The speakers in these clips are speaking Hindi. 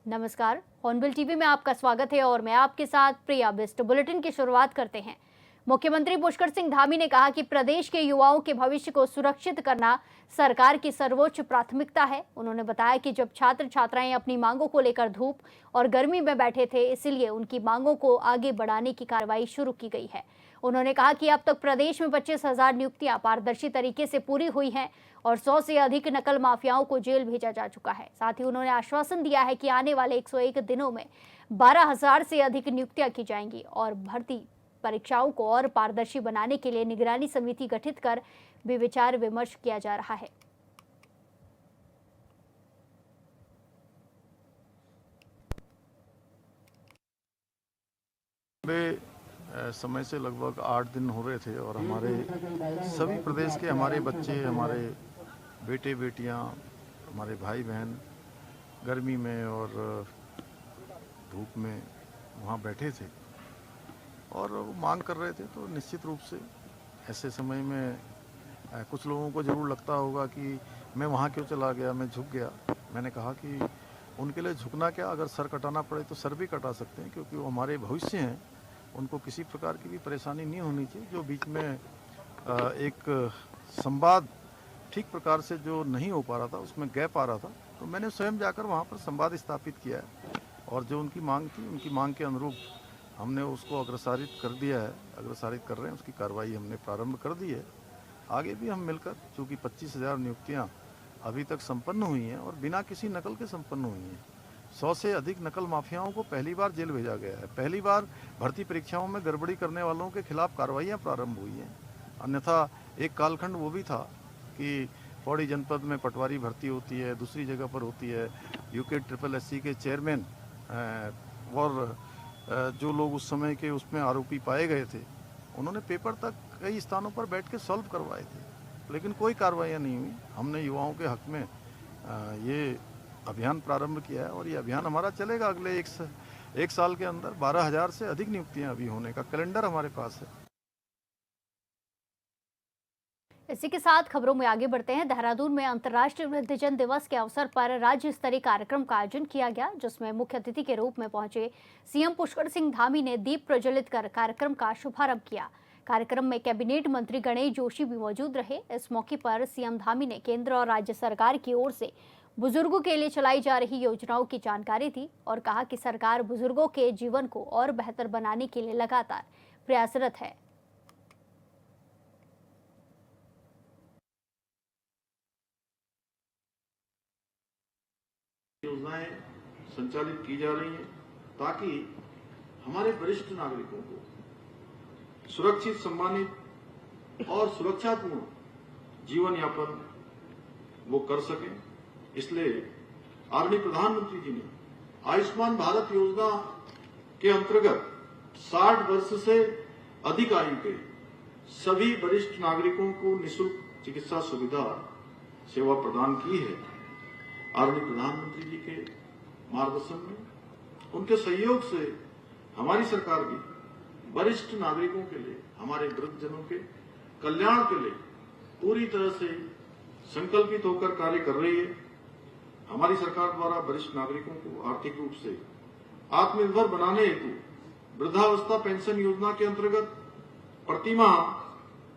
नमस्कार, हॉर्नबिल टीवी में आपका स्वागत है और मैं आपके साथ प्रिया बिस्ट। बुलेटिन की शुरुआत करते हैं। मुख्यमंत्री पुष्कर सिंह धामी ने कहा कि प्रदेश के युवाओं के भविष्य को सुरक्षित करना सरकार की सर्वोच्च प्राथमिकता है। उन्होंने बताया कि जब छात्र छात्राएं अपनी मांगों को लेकर धूप और गर्मी में बैठे थे, इसलिए उनकी मांगों को आगे बढ़ाने की कार्रवाई शुरू की गई है। उन्होंने कहा कि अब तक प्रदेश में 25,000 नियुक्तियां पारदर्शी तरीके से पूरी हुई हैं और 100 से अधिक नकल माफियाओं को जेल भेजा जा चुका है। साथ ही उन्होंने आश्वासन दिया है कि आने वाले 101 दिनों में 12,000 से अधिक नियुक्तियां की जाएंगी और भर्ती परीक्षाओं को और पारदर्शी बनाने के लिए निगरानी समिति गठित कर भी विचार विमर्श किया जा रहा है। समय से लगभग 8 दिन हो रहे थे और हमारे सभी प्रदेश के हमारे बच्चे, हमारे बेटे बेटियां, हमारे भाई बहन गर्मी में और धूप में वहाँ बैठे थे और वो मांग कर रहे थे। तो निश्चित रूप से ऐसे समय में कुछ लोगों को ज़रूर लगता होगा कि मैं वहाँ क्यों चला गया, मैं झुक गया। मैंने कहा कि उनके लिए झुकना क्या, अगर सर कटाना पड़े तो सर भी कटा सकते हैं, क्योंकि वो हमारे भविष्य हैं। उनको किसी प्रकार की भी परेशानी नहीं होनी चाहिए। जो बीच में एक संवाद ठीक प्रकार से जो नहीं हो पा रहा था, उसमें गैप आ रहा था, तो मैंने स्वयं जाकर वहाँ पर संवाद स्थापित किया है और जो उनकी मांग थी, उनकी मांग के अनुरूप हमने उसको अग्रसारित कर दिया है, अग्रसारित कर रहे हैं। उसकी कार्रवाई हमने प्रारंभ कर दी है। आगे भी हम मिलकर, चूँकि 25,000 नियुक्तियाँ अभी तक संपन्न हुई हैं और बिना किसी नकल के संपन्न हुई हैं। 100 से अधिक नकल माफियाओं को पहली बार जेल भेजा गया है। पहली बार भर्ती परीक्षाओं में गड़बड़ी करने वालों के खिलाफ कार्रवाइयाँ प्रारंभ हुई हैं। अन्यथा एक कालखंड वो भी था कि पौड़ी जनपद में पटवारी भर्ती होती है, दूसरी जगह पर होती है। UKSSC के चेयरमैन और जो लोग उस समय के उसमें आरोपी पाए गए थे, उन्होंने पेपर तक कई स्थानों पर बैठ के सॉल्व करवाए थे, लेकिन कोई कार्रवाइयाँ नहीं हुई। हमने युवाओं के हक में ये अभियान प्रारंभ किया है और ये अभियान हमारा चलेगा। अगले एक साल के अंदर 12,000 से अधिक नियुक्तियां अभी होने का कैलेंडर हमारे पास है। इसी के साथ खबरों में आगे बढ़ते हैं। देहरादून में अंतर्राष्ट्रीय वृद्धजन दिवस के अवसर पर राज्य स्तरीय कार्यक्रम का आयोजन किया गया, जिसमें मुख्य अतिथि के रूप में पहुंचे सीएम पुष्कर सिंह धामी ने दीप प्रज्वलित कर कार्यक्रम का शुभारंभ किया। कार्यक्रम में कैबिनेट मंत्री गणेश जोशी भी मौजूद रहे। इस मौके पर सीएम धामी ने केंद्र और राज्य सरकार की ओर से बुजुर्गों के लिए चलाई जा रही योजनाओं की जानकारी दी और कहा कि सरकार बुजुर्गों के जीवन को और बेहतर बनाने के लिए लगातार प्रयासरत है। योजनाएं संचालित की जा रही हैं ताकि हमारे वरिष्ठ नागरिकों को सुरक्षित, सम्मानित और सुरक्षापूर्ण जीवन यापन वो कर सकें। इसलिए आदरणीय प्रधानमंत्री जी ने आयुष्मान भारत योजना के अंतर्गत 60 वर्ष से अधिक आयु के सभी वरिष्ठ नागरिकों को निःशुल्क चिकित्सा सुविधा सेवा प्रदान की है। आदरणीय प्रधानमंत्री जी के मार्गदर्शन में, उनके सहयोग से हमारी सरकार भी वरिष्ठ नागरिकों के लिए, हमारे वृद्धजनों के कल्याण के लिए पूरी तरह से संकल्पित होकर कार्य कर रही है। हमारी सरकार द्वारा वरिष्ठ नागरिकों को आर्थिक रूप से आत्मनिर्भर बनाने हेतु वृद्धावस्था पेंशन योजना के अंतर्गत प्रतिमाह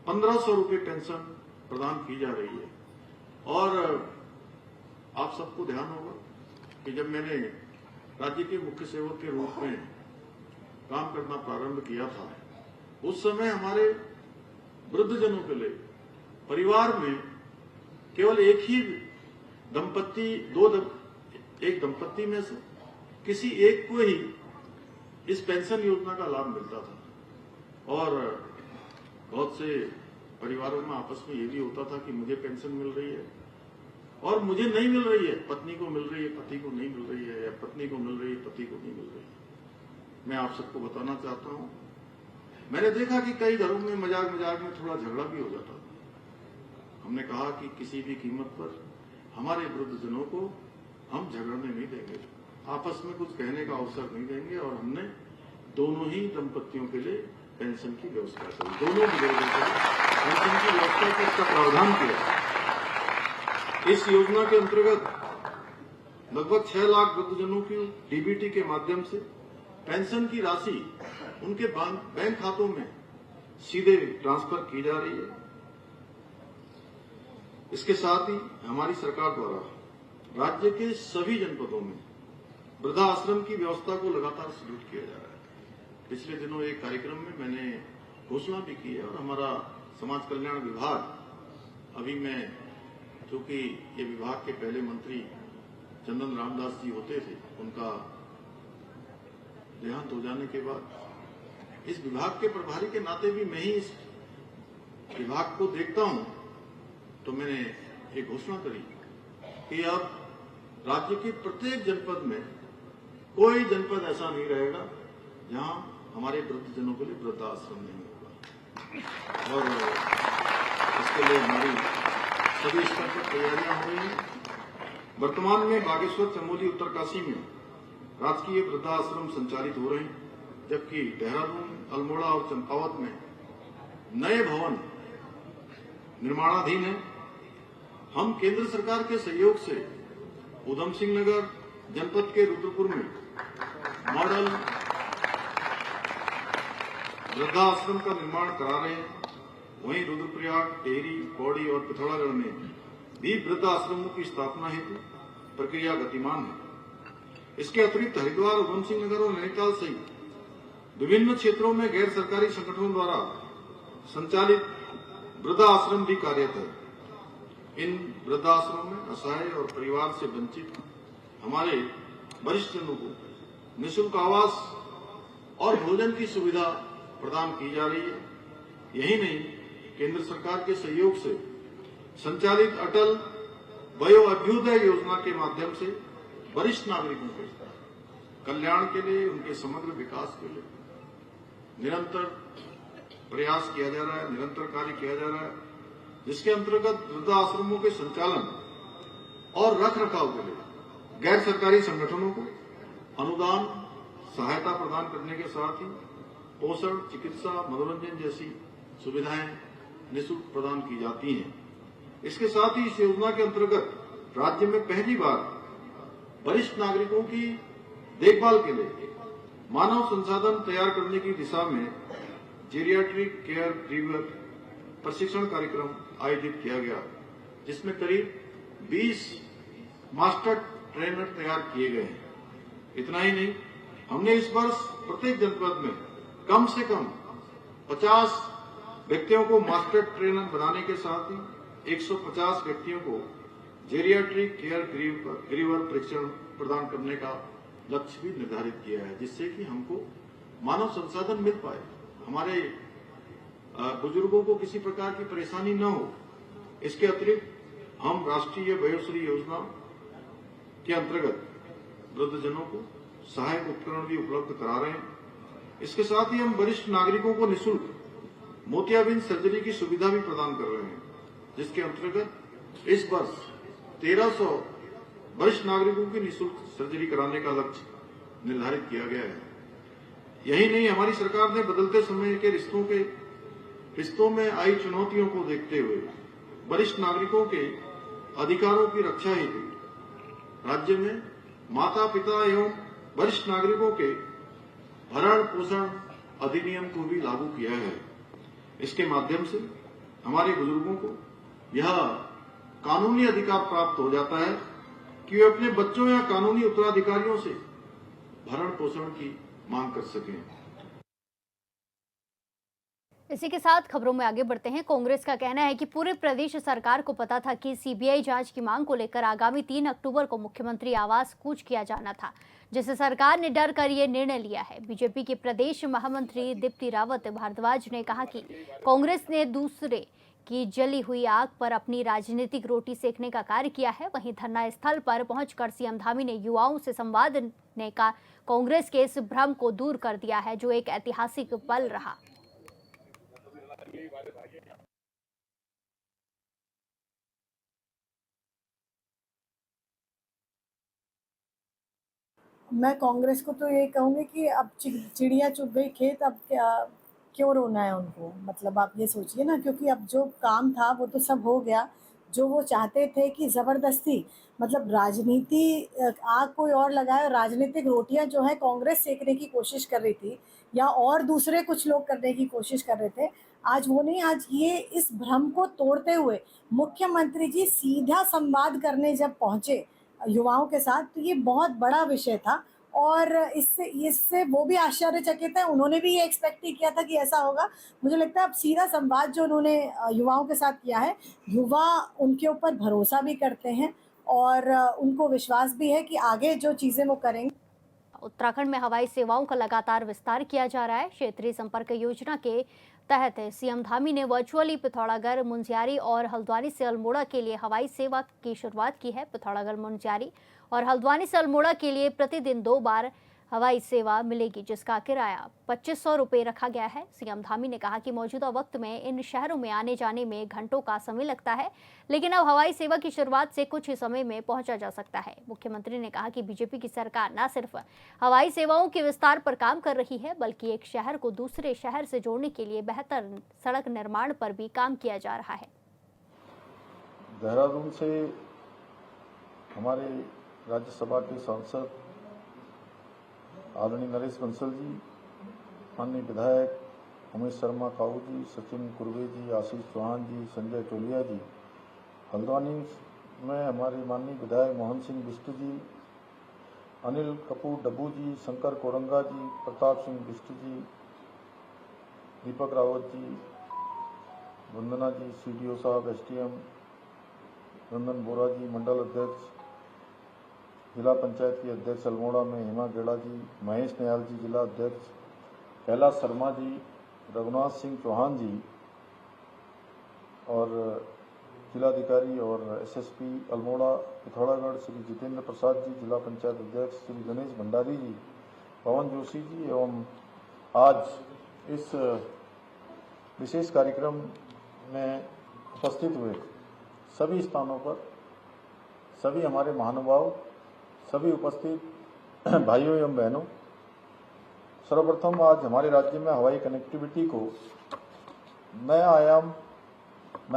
1,500 रुपये पेंशन प्रदान की जा रही है। और आप सबको ध्यान होगा कि जब मैंने राज्य के मुख्य सेवक के रूप में काम करना प्रारंभ किया था, उस समय हमारे वृद्धजनों के लिए परिवार में केवल एक ही दंपत्ति, एक दंपत्ति में से किसी एक को ही इस पेंशन योजना का लाभ मिलता था। और बहुत से परिवारों में आपस में ये भी होता था कि मुझे पेंशन मिल रही है और मुझे नहीं मिल रही है, पत्नी को मिल रही है, पति को नहीं मिल रही है, या पत्नी को मिल रही है, पति को नहीं मिल रही है। मैं आप सबको बताना चाहता हूं, मैंने देखा कि कई घरों में मजाक में थोड़ा झगड़ा भी हो जाता था। हमने कहा कि किसी भी कीमत पर हमारे वृद्धजनों को हम झगड़ने नहीं देंगे, आपस में कुछ कहने का अवसर नहीं देंगे और हमने दोनों ही दंपत्तियों के लिए पेंशन की व्यवस्था करी। दोनों बुजुर्गों के लिए पेंशन की व्यवस्था का इसका प्रावधान किया। इस योजना के अंतर्गत लगभग 6 लाख वृद्धजनों की डीबीटी के माध्यम से पेंशन की राशि उनके बैंक खातों में सीधे ट्रांसफर की जा रही है। इसके साथ ही हमारी सरकार द्वारा राज्य के सभी जनपदों में वृद्धा आश्रम की व्यवस्था को लगातार सुदृढ़ किया जा रहा है। पिछले दिनों एक कार्यक्रम में मैंने घोषणा भी की है और हमारा समाज कल्याण विभाग, अभी मैं चूंकि ये विभाग के पहले मंत्री चंदन रामदास जी होते थे, उनका देहांत हो जाने के बाद इस विभाग के प्रभारी के नाते भी मैं ही इस विभाग को देखता हूं, तो मैंने एक घोषणा करी कि अब राज्य के प्रत्येक जनपद में कोई जनपद ऐसा नहीं रहेगा जहां हमारे वृद्धजनों के लिए वृद्धाश्रम नहीं होगा। और इसके लिए हमारी सभी स्तर पर तैयारियां हो रही हैं। वर्तमान में बागेश्वर, चमोली, उत्तरकाशी में राजकीय वृद्धाश्रम संचालित हो रहे हैं, जबकि देहरादून, अल्मोड़ा और चंपावत में नए भवन निर्माणाधीन है। हम केंद्र सरकार के सहयोग से उधम सिंह नगर जनपद के रुद्रपुर में मॉडल वृद्धाश्रम का निर्माण करा रहे हैं। वहीं रुद्रप्रयाग, टेहरी, पौड़ी और पिथौरागढ़ में भी वृद्धाश्रमों की स्थापना हेतु प्रक्रिया गतिमान है। इसके अतिरिक्त हरिद्वार, उधम सिंह नगर और नैनीताल सहित विभिन्न क्षेत्रों में गैर सरकारी संगठनों द्वारा संचालित वृद्धाश्रम भी कार्यरत है। इन वृद्धाश्रमों में असहाय और परिवार से वंचित हमारे वरिष्ठ जनों को निःशुल्क आवास और भोजन की सुविधा प्रदान की जा रही है। यही नहीं, केंद्र सरकार के सहयोग से संचालित अटल वयो अभ्युदय योजना के माध्यम से वरिष्ठ नागरिकों के कल्याण के लिए, उनके समग्र विकास के लिए निरंतर प्रयास किया जा रहा है, निरंतर कार्य किया जा रहा है, जिसके अंतर्गत वृद्धाश्रमों के संचालन और रख रखाव के लिए गैर सरकारी संगठनों को अनुदान, सहायता प्रदान करने के साथ ही पोषण, चिकित्सा, मनोरंजन जैसी सुविधाएं निःशुल्क प्रदान की जाती हैं। इसके साथ ही इस योजना के अंतर्गत राज्य में पहली बार वरिष्ठ नागरिकों की देखभाल के लिए मानव संसाधन तैयार करने की दिशा में जेरियाट्रिक केयर गिवर प्रशिक्षण कार्यक्रम आयोजित किया गया, जिसमें करीब 20 मास्टर ट्रेनर तैयार किए गए हैं। इतना ही नहीं, हमने इस वर्ष प्रत्येक जनपद में कम से कम 50 व्यक्तियों को मास्टर ट्रेनर बनाने के साथ ही 150 व्यक्तियों को जेरियाट्रिक केयर गिवर प्रशिक्षण प्रदान करने का लक्ष्य भी निर्धारित किया है, जिससे कि हमको मानव संसाधन मिल पाए, हमारे बुजुर्गों को किसी प्रकार की परेशानी न हो। इसके अतिरिक्त हम राष्ट्रीय वयोश्री योजना के अंतर्गत वृद्धजनों को सहायक उपकरण भी उपलब्ध करा रहे हैं। इसके साथ ही हम वरिष्ठ नागरिकों को निःशुल्क मोतियाबिंद सर्जरी की सुविधा भी प्रदान कर रहे हैं, जिसके अंतर्गत इस वर्ष 1300 वरिष्ठ नागरिकों की निःशुल्क सर्जरी कराने का लक्ष्य निर्धारित किया गया है। यही नहीं, हमारी सरकार ने बदलते समय के रिश्तों में आई चुनौतियों को देखते हुए वरिष्ठ नागरिकों के अधिकारों की रक्षा हेतु राज्य में माता पिता एवं वरिष्ठ नागरिकों के भरण पोषण अधिनियम को भी लागू किया है। इसके माध्यम से हमारे बुजुर्गों को यह कानूनी अधिकार प्राप्त हो जाता है कि वे अपने बच्चों या कानूनी उत्तराधिकारियों से भरण पोषण की मांग कर सकें। इसी के साथ खबरों में आगे बढ़ते हैं। कांग्रेस का कहना है कि पूरे प्रदेश सरकार को पता था कि सीबीआई जांच की मांग को लेकर आगामी 3 अक्टूबर को मुख्यमंत्री आवास कूच किया जाना था, जिसे सरकार ने डर कर ये निर्णय लिया है। बीजेपी के प्रदेश महामंत्री दीप्ति रावत भारद्वाज ने कहा कि कांग्रेस ने दूसरे की जली हुई आग पर अपनी राजनीतिक रोटी सेकने का कार्य किया है। वहीं धरना स्थल पर पहुंचकर सीएम धामी ने युवाओं से संवाद ने का कांग्रेस के इस भ्रम को दूर कर दिया है, जो एक ऐतिहासिक पल रहा। मैं कांग्रेस को तो ये कहूँगी कि अब चिड़िया चुग गई खेत, अब क्या क्यों रोना है उनको। मतलब आप ये सोचिए ना, क्योंकि अब जो काम था वो तो सब हो गया। जो वो चाहते थे कि ज़बरदस्ती मतलब राजनीति आग कोई और लगाए और राजनीतिक रोटियां जो है कांग्रेस सेकने की कोशिश कर रही थी या और दूसरे कुछ लोग करने की कोशिश कर रहे थे, आज वो नहीं। आज ये इस भ्रम को तोड़ते हुए मुख्यमंत्री जी सीधा संवाद करने जब पहुंचे युवाओं के साथ, तो ये बहुत बड़ा विषय था। और इससे इससे वो भी आश्चर्यचकित है, उन्होंने भी ये एक्सपेक्ट नहीं किया था कि ऐसा होगा। मुझे लगता है अब सीधा संवाद जो उन्होंने युवाओं के साथ किया है, युवा उनके ऊपर भरोसा भी करते हैं और उनको विश्वास भी है कि आगे जो चीज़ें वो करेंगे। उत्तराखंड में हवाई सेवाओं का लगातार विस्तार किया जा रहा है। क्षेत्रीय संपर्क योजना के तहत सीएम धामी ने वर्चुअली पिथौरागढ़, मुंशियारी और हल्द्वानी से अल्मोड़ा के लिए हवाई सेवा की शुरुआत की है। पिथौरागढ़, मुंशियारी और हल्द्वानी से अल्मोड़ा के लिए प्रतिदिन 2 बार हवाई सेवा मिलेगी, जिसका किराया 2500 रुपये रखा गया है। सीएम धामी ने कहा कि मौजूदा वक्त में इन शहरों में आने जाने में घंटों का समय लगता है, लेकिन अब हवाई सेवा की शुरुआत से कुछ ही समय में पहुंचा जा सकता है। मुख्यमंत्री ने कहा कि बीजेपी की सरकार न सिर्फ हवाई सेवाओं के विस्तार पर काम कर रही है, बल्कि एक शहर को दूसरे शहर से जोड़ने के लिए बेहतर सड़क निर्माण पर भी काम किया जा रहा है। देहरादून से हमारे राज्यसभा के सांसद आदरणीय नरेश बंसल जी, माननीय विधायक उमेश शर्मा काऊ जी, सचिन कुर्वे जी, आशीष चौहान जी, संजय टोलिया जी, हल्द्वानी में हमारे माननीय विधायक मोहन सिंह बिष्ट जी, अनिल कपूर डब्बू जी, शंकर कोरंगा जी, प्रताप सिंह बिष्ट जी, दीपक रावत जी, वंदना जी, सीडीओ साहब, एसडीएम नंदन बोरा जी, मंडल अध्यक्ष, जिला पंचायत की अध्यक्ष अल्मोड़ा में हेमा गेड़ा जी, महेश नयाल जी, जिला अध्यक्ष, कैलाश शर्मा जी, रघुनाथ सिंह चौहान जी और जिलाधिकारी और एसएसपी अल्मोड़ा पिथौरागढ़ श्री जितेंद्र प्रसाद जी, जिला पंचायत अध्यक्ष श्री गणेश भंडारी जी, पवन जोशी जी एवं आज इस विशेष कार्यक्रम में उपस्थित हुए सभी स्थानों पर सभी हमारे महानुभाव, सभी उपस्थित भाइयों एवं बहनों, सर्वप्रथम आज हमारे राज्य में हवाई कनेक्टिविटी को नया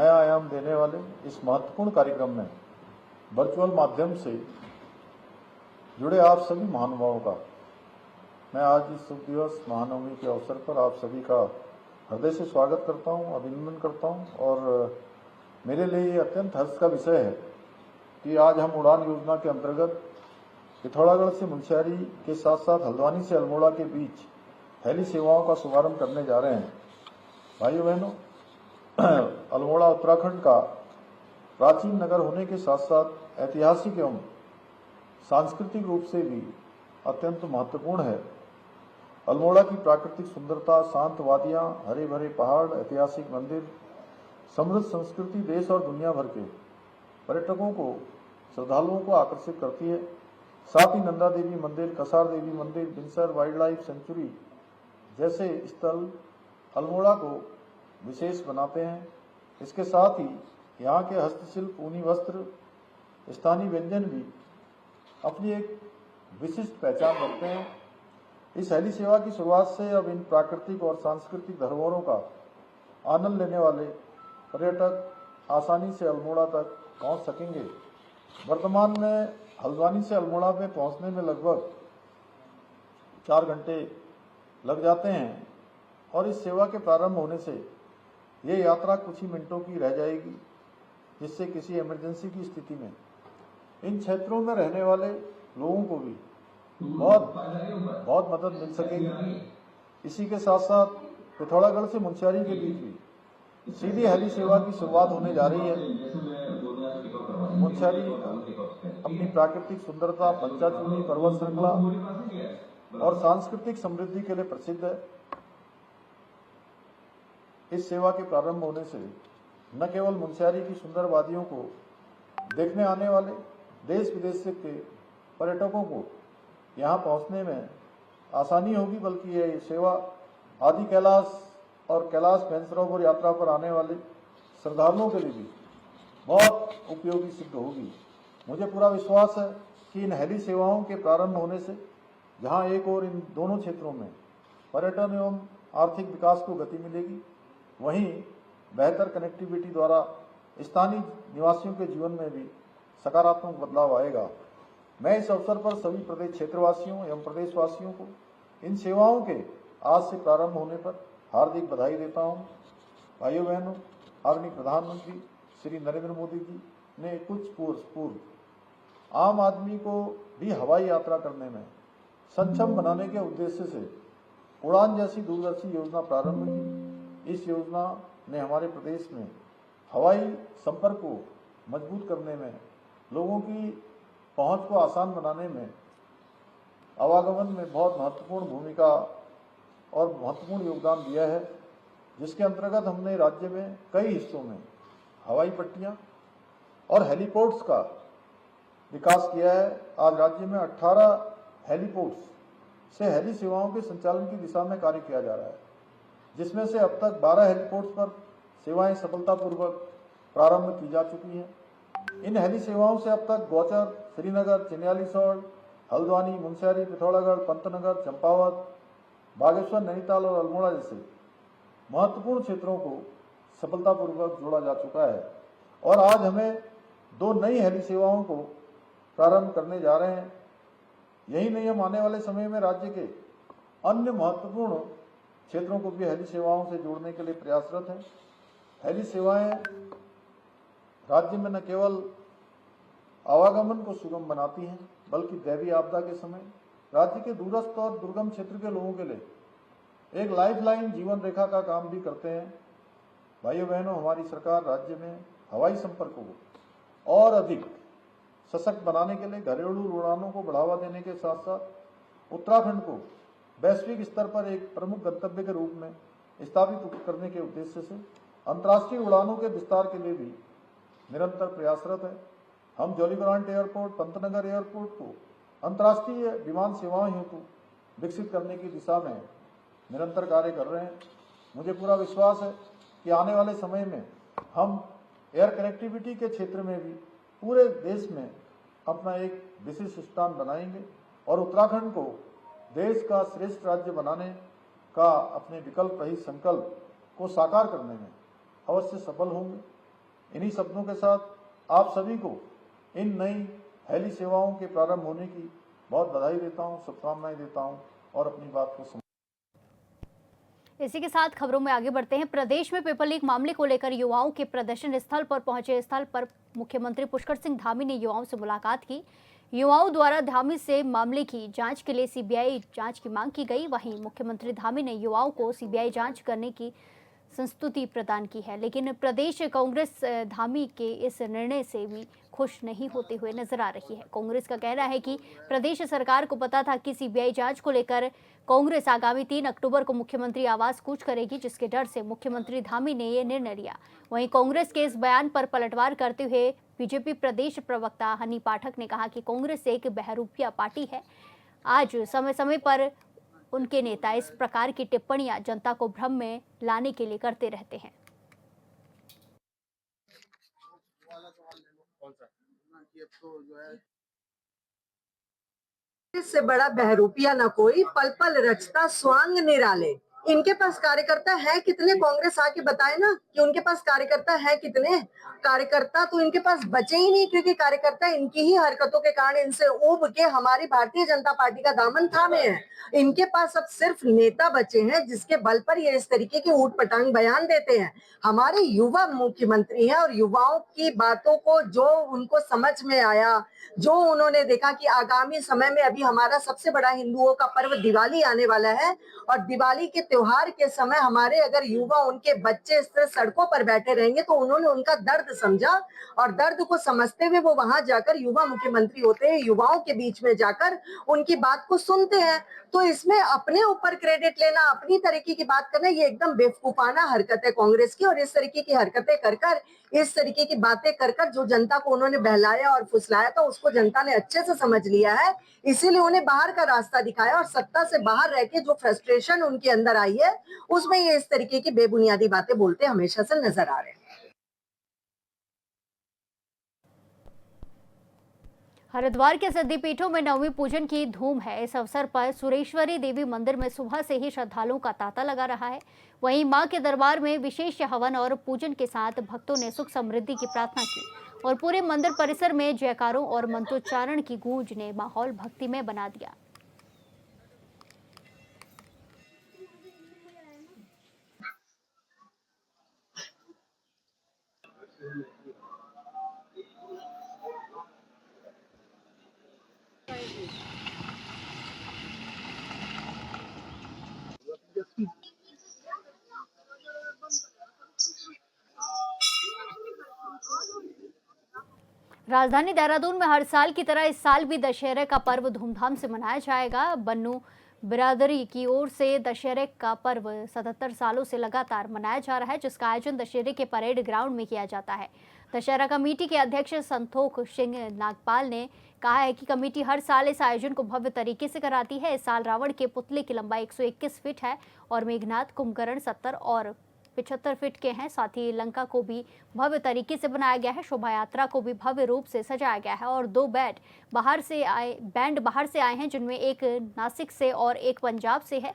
आयाम देने वाले इस महत्वपूर्ण कार्यक्रम में वर्चुअल माध्यम से जुड़े आप सभी महानुभावों का मैं आज इस शुभ दिवस महानवमी के अवसर पर आप सभी का हृदय से स्वागत करता हूं, अभिनंदन करता हूं। और मेरे लिए ये अत्यंत हर्ष का विषय है कि आज हम उड़ान योजना के अंतर्गत पिथौरागढ़ से मुंशियारी के साथ साथ हल्द्वानी से अल्मोड़ा के बीच हेली सेवाओं का शुभारंभ करने जा रहे हैं। भाइयों बहनों, अल्मोड़ा उत्तराखंड का प्राचीन नगर होने के साथ साथ ऐतिहासिक एवं सांस्कृतिक रूप से भी अत्यंत महत्वपूर्ण है। अल्मोड़ा की प्राकृतिक सुंदरता, शांत वादियां, हरे भरे पहाड़, ऐतिहासिक मंदिर, समृद्ध संस्कृति देश और दुनिया भर के पर्यटकों को, श्रद्धालुओं को आकर्षित करती है। साथ ही नंदा देवी मंदिर, कसार देवी मंदिर, बिनसर वाइल्ड लाइफ सेंचुरी जैसे स्थल अल्मोड़ा को विशेष बनाते हैं। इसके साथ ही यहाँ के हस्तशिल्प, ऊनी वस्त्र, स्थानीय व्यंजन भी अपनी एक विशिष्ट पहचान रखते हैं। इस हेली सेवा की शुरुआत से अब इन प्राकृतिक और सांस्कृतिक धरोहरों का आनंद लेने वाले पर्यटक आसानी से अल्मोड़ा तक पहुंच सकेंगे। वर्तमान में हल्द्वानी से अल्मोड़ा में पहुंचने में लगभग 4 घंटे लग जाते हैं और इस सेवा के प्रारंभ होने से ये यात्रा कुछ ही मिनटों की रह जाएगी, जिससे किसी इमरजेंसी की स्थिति में इन क्षेत्रों में रहने वाले लोगों को भी बहुत मदद मिल सकेगी। इसी के साथ साथ पिथौरागढ़ से मुंशियारी के बीच भी सीधी हेली सेवा की शुरुआत होने जा रही है। मुंशियारी अपनी प्राकृतिक सुंदरता, पंचाचूनी पर्वत श्रृंखला और सांस्कृतिक समृद्धि के लिए प्रसिद्ध है। इस सेवा के प्रारंभ होने से न केवल मुंशियारी की सुंदर वादियों को देखने आने वाले देश विदेश के पर्यटकों को यहाँ पहुँचने में आसानी होगी, बल्कि ये सेवा आदि कैलाश और कैलाश मानसरोवर यात्रा पर आने वाले श्रद्धालुओं के लिए भी बहुत उपयोगी सिद्ध होगी। मुझे पूरा विश्वास है कि इन हेली सेवाओं के प्रारंभ होने से जहां एक और इन दोनों क्षेत्रों में पर्यटन एवं आर्थिक विकास को गति मिलेगी, वहीं बेहतर कनेक्टिविटी द्वारा स्थानीय निवासियों के जीवन में भी सकारात्मक बदलाव आएगा। मैं इस अवसर पर सभी प्रदेश क्षेत्रवासियों एवं प्रदेशवासियों को इन सेवाओं के आज से प्रारंभ होने पर हार्दिक बधाई देता हूं। भाइयों बहनों, आदरणीय प्रधानमंत्री श्री नरेंद्र मोदी जी ने कुछ वर्ष पूर्व आम आदमी को भी हवाई यात्रा करने में सक्षम बनाने के उद्देश्य से उड़ान जैसी दूरदर्शी योजना प्रारंभ की। इस योजना ने हमारे प्रदेश में हवाई संपर्क को मजबूत करने में, लोगों की पहुंच को आसान बनाने में, आवागमन में बहुत महत्वपूर्ण भूमिका और महत्वपूर्ण योगदान दिया है, जिसके अंतर्गत हमने राज्य में कई हिस्सों में हवाई पट्टियां और हेलीपोर्ट्स का विकास किया है। आज राज्य में 18 हेलीपोर्ट्स से हेली सेवाओं के संचालन की दिशा में कार्य किया जा रहा है, जिसमें से अब तक 12 हेलीपोर्ट्स पर सेवाएं सफलतापूर्वक प्रारंभ की जा चुकी हैं। इन हेली सेवाओं से अब तक गौचर, श्रीनगर, चिन्यालीसौड़, हल्द्वानी, मुनस्यारी, पिथौरागढ़, पंतनगर, चंपावत, बागेश्वर, नैनीताल और अल्मोड़ा जैसे महत्वपूर्ण क्षेत्रों को सफलतापूर्वक जोड़ा जा चुका है और आज हमें 2 नई हेली सेवाओं को प्रारंभ करने जा रहे हैं। यही नहीं, हम आने वाले समय में राज्य के अन्य महत्वपूर्ण क्षेत्रों को भी हेली सेवाओं से जोड़ने के लिए प्रयासरत हैं। हेली सेवाएं राज्य में न केवल आवागमन को सुगम बनाती हैं, बल्कि दैवीय आपदा के समय राज्य के दूरस्थ और दुर्गम क्षेत्र के लोगों के लिए एक लाइफलाइन, जीवन रेखा का काम भी करते हैं। भाइयों बहनों, हमारी सरकार राज्य में हवाई संपर्कों को और अधिक सशक्त बनाने के लिए घरेलू उड़ानों को बढ़ावा देने के साथ साथ उत्तराखंड को वैश्विक स्तर पर एक प्रमुख गंतव्य के रूप में स्थापित करने के उद्देश्य से अंतर्राष्ट्रीय उड़ानों के विस्तार के लिए भी निरंतर प्रयासरत है। हम जौलीग्रांट एयरपोर्ट, पंतनगर एयरपोर्ट को अंतर्राष्ट्रीय विमान सेवाओं हेतु विकसित करने की दिशा में निरंतर कार्य कर रहे हैं। मुझे पूरा विश्वास है कि आने वाले समय में हम एयर कनेक्टिविटी के क्षेत्र में भी पूरे देश में अपना एक विशिष्ट स्थान बनाएंगे और उत्तराखंड को देश का श्रेष्ठ राज्य बनाने का अपने विकल्प रहित संकल्प को साकार करने में अवश्य सफल होंगे। इन्हीं शब्दों के साथ आप सभी को इन नई हेली सेवाओं के प्रारंभ होने की बहुत बधाई देता हूं, शुभकामनाएं देता हूं और अपनी बात को इसी के साथ खबरों में आगे बढ़ते हैं। प्रदेश में पेपर लीक मामले को लेकर युवाओं के प्रदर्शन स्थल पर पहुंचे। स्थल पर मुख्यमंत्री पुष्कर सिंह धामी ने युवाओं से मुलाकात की। युवाओं द्वारा धामी से मामले की जांच के लिए सीबीआई जांच की मांग की गई। वहीं मुख्यमंत्री धामी ने युवाओं को सीबीआई जांच करने की संस्तुति प्रदान की है, लेकिन प्रदेश कांग्रेस धामी के इस निर्णय से भी खुश नहीं होते हुए नजर आ रही है। कांग्रेस का कहना है कि प्रदेश सरकार को पता था कि सीबीआई जांच को लेकर कांग्रेस आगामी 3 अक्टूबर को मुख्यमंत्री आवास कूच करेगी, जिसके डर से मुख्यमंत्री धामी ने ये निर्णय लिया। वहीं कांग्रेस के इस बयान पर पलटवार करते हुए बीजेपी प्रदेश प्रवक्ता हनी पाठक ने कहा कि कांग्रेस एक बहरूपिया पार्टी है। आज समय समय पर उनके नेता इस प्रकार की टिप्पणियां जनता को भ्रम में लाने के लिए करते रहते हैं। इससे बड़ा बहरूपिया ना कोई, पल पल रचता स्वांग निराले। इनके पास कार्यकर्ता है कितने? कांग्रेस आके बताए ना कि उनके पास कार्यकर्ता है कितने। कार्यकर्ता तो इनके पास बचे ही नहीं, क्योंकि कार्यकर्ता इनकी ही हरकतों के कारण इनसे ऊब के हमारी भारतीय जनता पार्टी का दामन थामे हैं। इनके पास अब सिर्फ नेता बचे हैं जिसके बल पर ये इस तरीके के ऊट पटांग बयान देते हैं। हमारे युवा मुख्यमंत्री हैं और युवाओं की बातों को जो उनको समझ में आया, जो उन्होंने देखा कि आगामी समय में अभी हमारा सबसे बड़ा हिंदुओं का पर्व दिवाली आने वाला है और दिवाली के त्योहार के समय हमारे अगर युवा, उनके बच्चे इस तरह सड़कों पर बैठे रहेंगे तो उन्होंने उनका दर्द समझा और दर्द को समझते हुए वो वहां जाकर, युवा मुख्यमंत्री होते हैं, युवाओं के बीच में जाकर उनकी बात को सुनते हैं। तो इसमें अपने ऊपर क्रेडिट लेना, अपनी तरीके की बात करना, ये एकदम बेवकूफाना हरकत है कांग्रेस की। और इस तरीके की हरकतें कर कर, इस तरीके की बातें कर कर जो जनता को उन्होंने बहलाया और फुसलाया था, उसको जनता ने अच्छे से समझ लिया है। इसीलिए उन्हें बाहर का रास्ता दिखाया और सत्ता से बाहर रह के जो फ्रस्ट्रेशन उनके अंदर आई है, उसमें ये इस तरीके की बेबुनियादी बातें बोलते हमेशा से नजर आ रहे हैं। हरिद्वार के सिद्धिपीठों में नवमी पूजन की धूम है। इस अवसर पर सुरेश्वरी देवी मंदिर में सुबह से ही श्रद्धालुओं का तांता लगा रहा है। वहीं मां के दरबार में विशेष हवन और पूजन के साथ भक्तों ने सुख समृद्धि की प्रार्थना की और पूरे मंदिर परिसर में जयकारों और मंत्रोच्चारण की गूंज ने माहौल भक्तिमय बना दिया। राजधानी देहरादून में हर साल की तरह इस साल भी दशहरे का पर्व धूमधाम से मनाया जाएगा। बन्नू बिरादरी की ओर से दशहरे का पर्व 77 सालों से लगातार मनाया जा रहा है, जिसका आयोजन दशहरे के परेड ग्राउंड में किया जाता है। दशहरा कमेटी के अध्यक्ष संतोख सिंह नागपाल ने कहा है कि कमेटी हर साल इस आयोजन को भव्य तरीके से कराती है। इस साल रावण के पुतले की लंबाई 121 फीट है और मेघनाथ कुंभकर्ण 70 और 75 फीट के हैं। साथ ही लंका को भी भव्य तरीके से बनाया गया है। शोभा यात्रा को भी भव्य रूप से सजाया गया है और 2 बैंड बाहर से आए हैं, जिनमें एक नासिक से और एक पंजाब से है।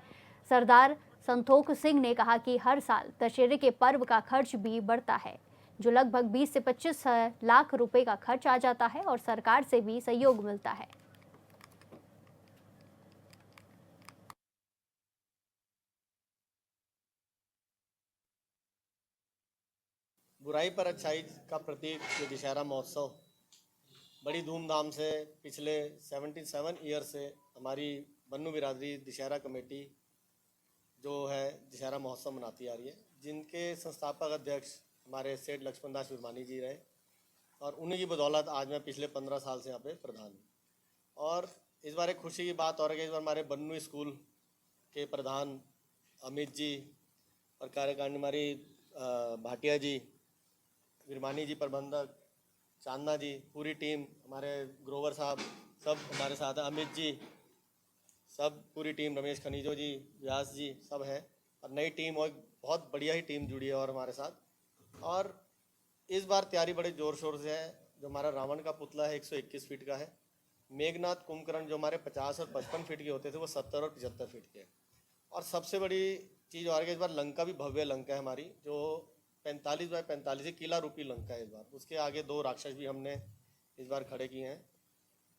सरदार संतोख सिंह ने कहा कि हर साल दशहरे के पर्व का खर्च भी बढ़ता है, जो लगभग 20 से 25 लाख रुपए का खर्च आ जाता है और सरकार से भी सहयोग मिलता है। बुराई पर अच्छाई का प्रतीक ये दशहरा महोत्सव बड़ी धूमधाम से पिछले 77 ईयर से हमारी बन्नू बिरादरी दशहरा कमेटी जो है दशहरा महोत्सव मनाती आ रही है, जिनके संस्थापक अध्यक्ष हमारे सेठ लक्ष्मण दास विरमानी जी रहे और उन्हीं की बदौलत आज मैं पिछले 15 साल से यहाँ पे प्रधान हूँ। और इस बार एक खुशी की बात और है कि इस बार हमारे बन्नू स्कूल के प्रधान अमित जी और कार्यकारिणी हमारी भाटिया जी, विरमानी जी प्रबंधक, चांदना जी, पूरी टीम, हमारे ग्रोवर साहब सब हमारे साथ हैं, अमित जी सब पूरी टीम, रमेश खनीजो जी, व्यास जी सब है और नई टीम और बहुत बढ़िया ही टीम जुड़ी है और हमारे साथ। और इस बार तैयारी बड़े ज़ोर शोर से है। जो हमारा रावण का पुतला है 121 फीट का है। मेघनाथ कुंभकर्ण जो हमारे 50 और 55 फीट के होते थे वो 70 और 75 फीट के। और सबसे बड़ी चीज़ और इस बार लंका भी भव्य लंका है हमारी, जो 45 बाय 45 किला रूपी लंका है इस बार। उसके आगे 2 राक्षस भी हमने इस बार खड़े किए हैं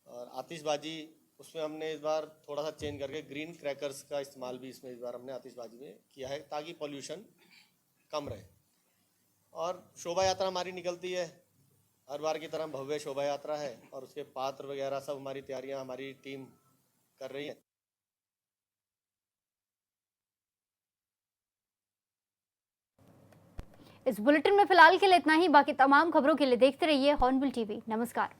और आतिशबाजी उसमें हमने इस बार थोड़ा सा चेंज करके ग्रीन क्रैकर्स का इस्तेमाल भी इसमें इस बार हमने आतिशबाजी में किया है ताकि पॉल्यूशन कम रहे। और शोभा यात्रा हमारी निकलती है हर बार की तरह, भव्य शोभा यात्रा है और उसके पात्र वगैरह सब हमारी तैयारियां हमारी टीम कर रही है। इस बुलेटिन में फिलहाल के लिए इतना ही। बाकी तमाम खबरों के लिए देखते रहिए हॉर्नबिल टीवी। नमस्कार।